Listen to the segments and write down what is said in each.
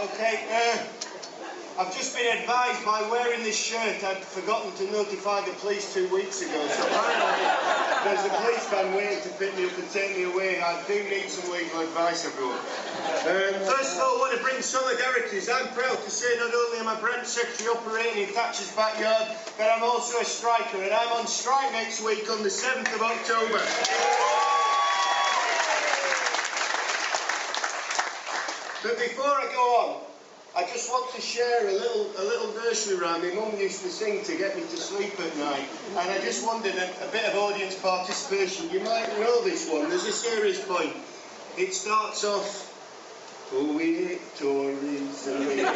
Okay, I've just been advised by wearing this shirt I'd forgotten to notify the police 2 weeks ago, so finally there's a police van waiting to pick me up and take me away. I do need some legal advice, everyone. First of all, I want to bring solidarities. I'm proud to say not only am I branch secretary operating in Thatcher's backyard, but I'm also a striker, and I'm on strike next week on the 7th of October. But before I go on, I just want to share a little nursery rhyme my mum used to sing to get me to sleep at night. And I just wondered, a bit of audience participation. You might know this one. There's a serious point. It starts off, oh, we're Tories and we're Tories.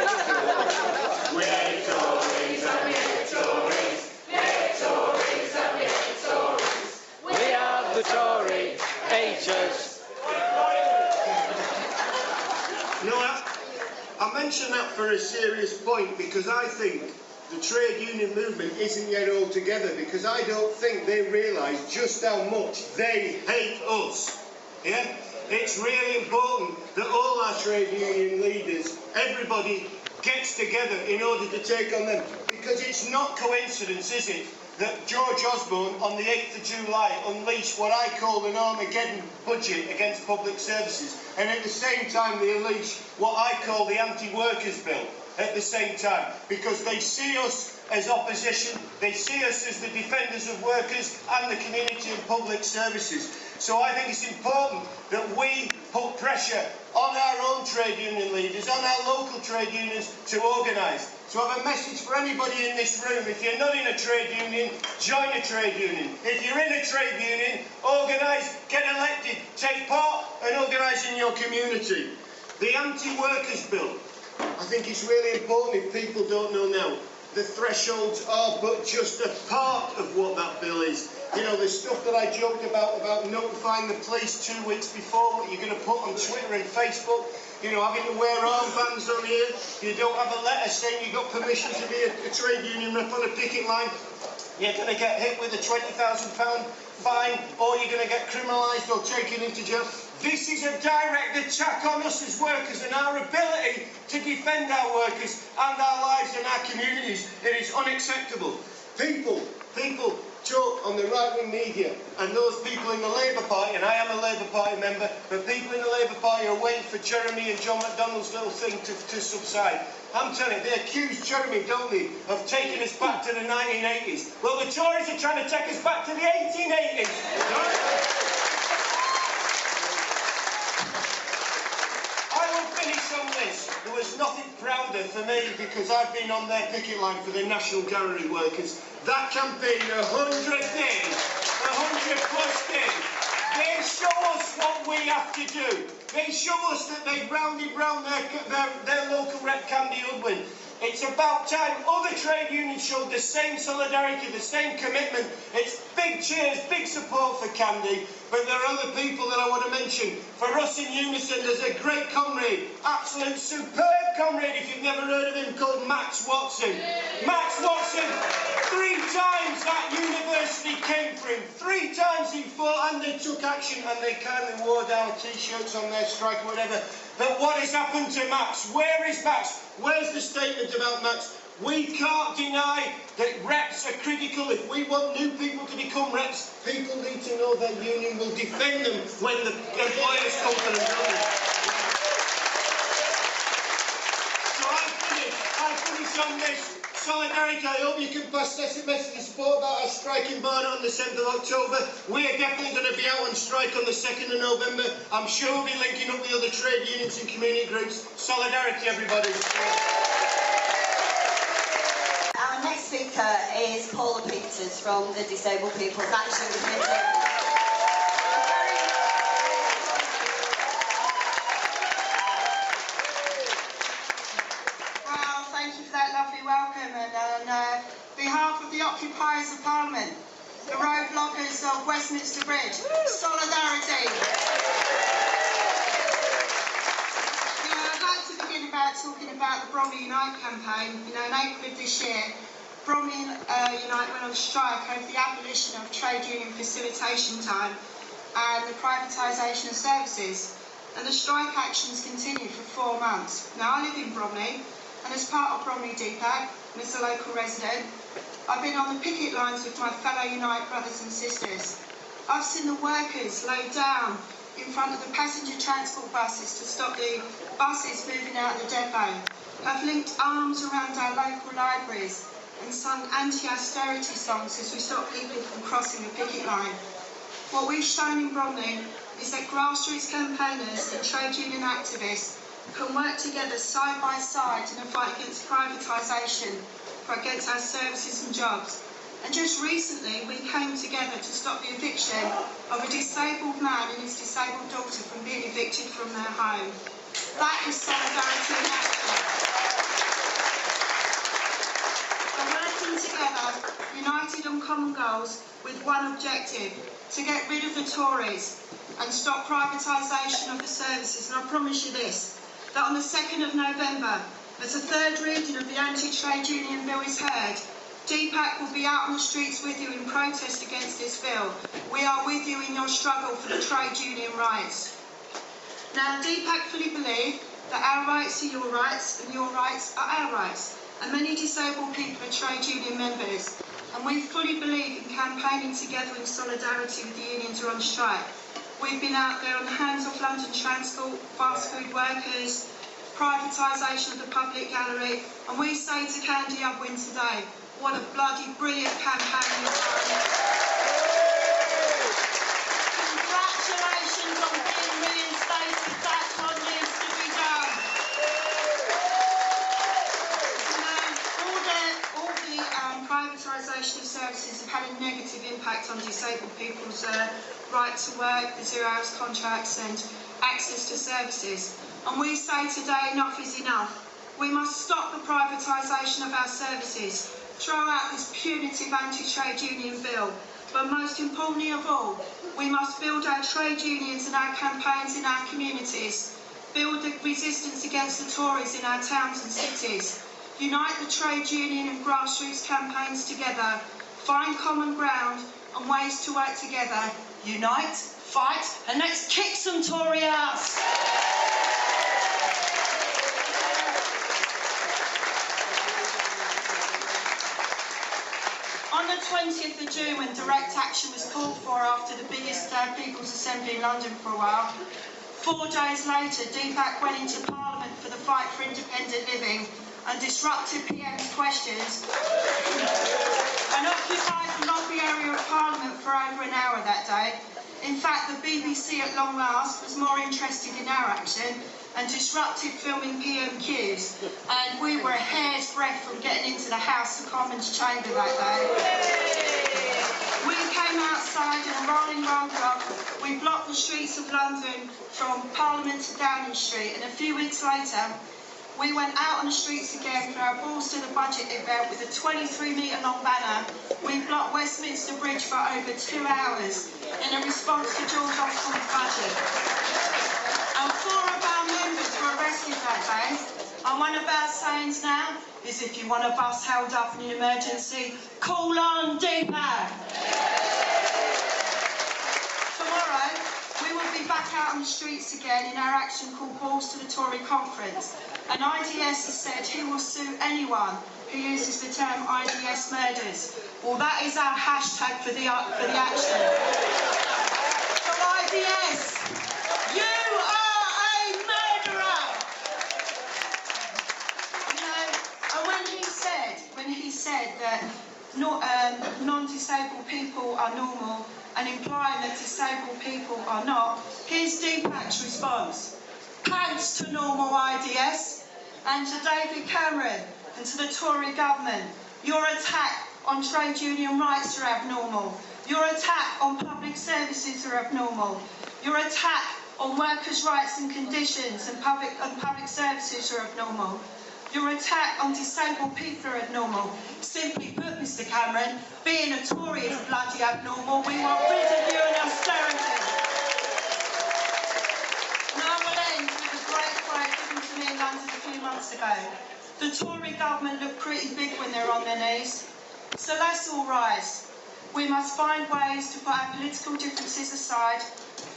We're Tories and we're Tories. We're Tories and we're Tories. We are the Tory haters. No, I mention that for a serious point because I think the trade union movement isn't yet all together, because I don't think they realise just how much they hate us. Yeah? It's really important that all our trade union leaders, everybody, gets together in order to take on them, because it's not coincidence, is it, that George Osborne on the 8th of July unleashed what I call an Armageddon budget against public services, and at the same time they unleashed what I call the anti-workers bill at the same time, because they see us as opposition, they see us as the defenders of workers and the community and public services. So I think it's important that we put pressure on our own trade union leaders, on our local trade unions to organise. So I have a message for anybody in this room. If you're not in a trade union, join a trade union. If you're in a trade union, organise, get elected, take part and organise in your community. The anti-workers bill, I think it's really important if people don't know now. The thresholds are but just a part of what that bill is. You know, the stuff that I joked about notifying the police 2 weeks before, what you're going to put on Twitter and Facebook, you know, having to wear armbands on here, you don't have a letter saying you've got permission to be a trade union rep on a picket line, you're going to get hit with a £20,000 fine, or you're going to get criminalised or taken into jail. This is a direct attack on us as workers and our ability to defend our workers and our lives and our communities. It is unacceptable. People talk on the right-wing media, and those people in the Labour Party, and I am a Labour Party member, but people in the Labour Party are waiting for Jeremy and John McDonnell's little thing to subside. I'm telling you, they accuse Jeremy, don't they, of taking us back to the 1980s. Well, the Tories are trying to take us back to the 1880s. I will finish on this. There was nothing prouder for me, because I've been on their picket line for the National Gallery workers. That campaign, 100 days, 100 plus days, they show us what we have to do. They show us that they've rounded round their local rep, Candy Udwin. It's about time other trade unions showed the same solidarity, the same commitment. It's big cheers, big support for Candy, but there are other people that I want to mention. For us in Unison, there's a great comrade, absolute superb comrade, if you've never heard of him, called Max Watson. Max Watson, 3 times that university came for him. 3 times he fought, and they took action, and they kindly wore down T-shirts on their strike or whatever. But what has happened to Max? Where is Max? Where's the statement about Max? We can't deny that reps are critical. If we want new people to become reps, people need to know their union will defend them when the employers come for them. So I finish on this. Solidarity, I hope you can pass this message of support about our strike in Barnet on the 7th of October. We are definitely going to be out on strike on the 2nd of November. I'm sure we'll be linking up with other trade unions and community groups. Solidarity, everybody. Our next speaker is Paula from the Disabled People's Action Committee. Welcome, and on behalf of the occupiers of Parliament, the road blockers of Westminster Bridge, solidarity. I'd like to begin talking about the Bromley Unite campaign. In April of this year, Bromley Unite went on strike over the abolition of trade union facilitation time and the privatisation of services. and the strike actions continued for 4 months. Now, I live in Bromley, and as part of Bromley D.P.A.C, and as a local resident, I've been on the picket lines with my fellow Unite brothers and sisters. I've seen the workers lay down in front of the passenger transport buses to stop the buses moving out of the depot, have linked arms around our local libraries and sung anti-austerity songs as we stop people from crossing the picket line. What we've shown in Bromley is that grassroots campaigners and trade union activists can work together side by side in a fight against privatisation, against our services and jobs. And just recently, we came together to stop the eviction of a disabled man and his disabled daughter from being evicted from their home. That is solidarity in action. We're working together, united on common goals, with one objective: to get rid of the Tories and stop privatisation of the services. And I promise you this, that on the 2nd of November, as the third reading of the anti-trade union bill is heard, D.P.A.C will be out on the streets with you in protest against this bill. We are with you in your struggle for the trade union rights. Now, D.P.A.C fully believe that our rights are your rights and your rights are our rights. And many disabled people are trade union members. And we fully believe in campaigning together in solidarity with the unions who are on strike. We've been out there on the Hands Off London Transport, fast food workers, privatisation of the public gallery, and we say to Candy Upwin today, what a bloody brilliant campaign you've done. Congratulations on being reinstated. That's what needs to be done. All the privatisation of services have had a negative impact on disabled people's right to work, the 0 hours contracts and access to services. And we say today, enough is enough. We must stop the privatisation of our services, throw out this punitive anti-trade union bill, but most importantly of all, we must build our trade unions and our campaigns in our communities, build the resistance against the Tories in our towns and cities, unite the trade union and grassroots campaigns together, find common ground and ways to work together, unite, fight, and let's kick some Tory ass! On the 20th of June, when direct action was called for after the biggest People's Assembly in London for a while, 4 days later, D.P.A.C went into Parliament for the fight for independent living and disrupted PM's questions and occupied the lobby area of Parliament for over an hour that day. In fact, the BBC at long last was more interested in our action and disrupted filming PMQs, and we were a hair's breadth from getting into the House of Commons chamber that day. We came outside in a rolling roadblock. We blocked the streets of London from Parliament to Downing Street, and a few weeks later, we went out on the streets again for our Balls to the Budget event with a 23-metre long banner. We blocked Westminster Bridge for over 2 hours in a response to George Osborne's budget. And 4 of our members were arrested that day. And one of our sayings now is, if you want a bus held up in an emergency, call on D.P.A.C. Tomorrow, we will be back out on the streets again in our action called Balls to the Tory Conference. And IDS has said he will sue anyone who uses the term IDS murders. Well, that is our hashtag for the action. So IDS, you are a murderer! You know, and when he said that non-disabled people are normal and implying that disabled people are not, here's D.P.A.C's response. Thanks to normal IDS and to David Cameron and to the Tory government, your attack on trade union rights are abnormal. Your attack on public services are abnormal. Your attack on workers' rights and conditions and public services are abnormal. Your attack on disabled people are abnormal. Simply put, Mr Cameron, being a Tory is bloody abnormal. We want rid of you and austerity. Now we'll end with a great quote given to me in London a few months ago. The Tory government look pretty big when they're on their knees. So let's all rise. We must find ways to put our political differences aside,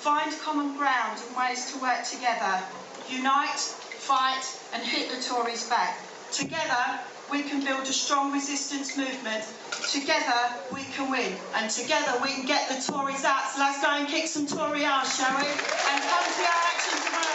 Find common ground and ways to work together. Unite, fight and hit the Tories back. Together we can build a strong resistance movement. Together we can win. And together we can get the Tories out. So let's go and kick some Tory ass, shall we? And come to our action tomorrow.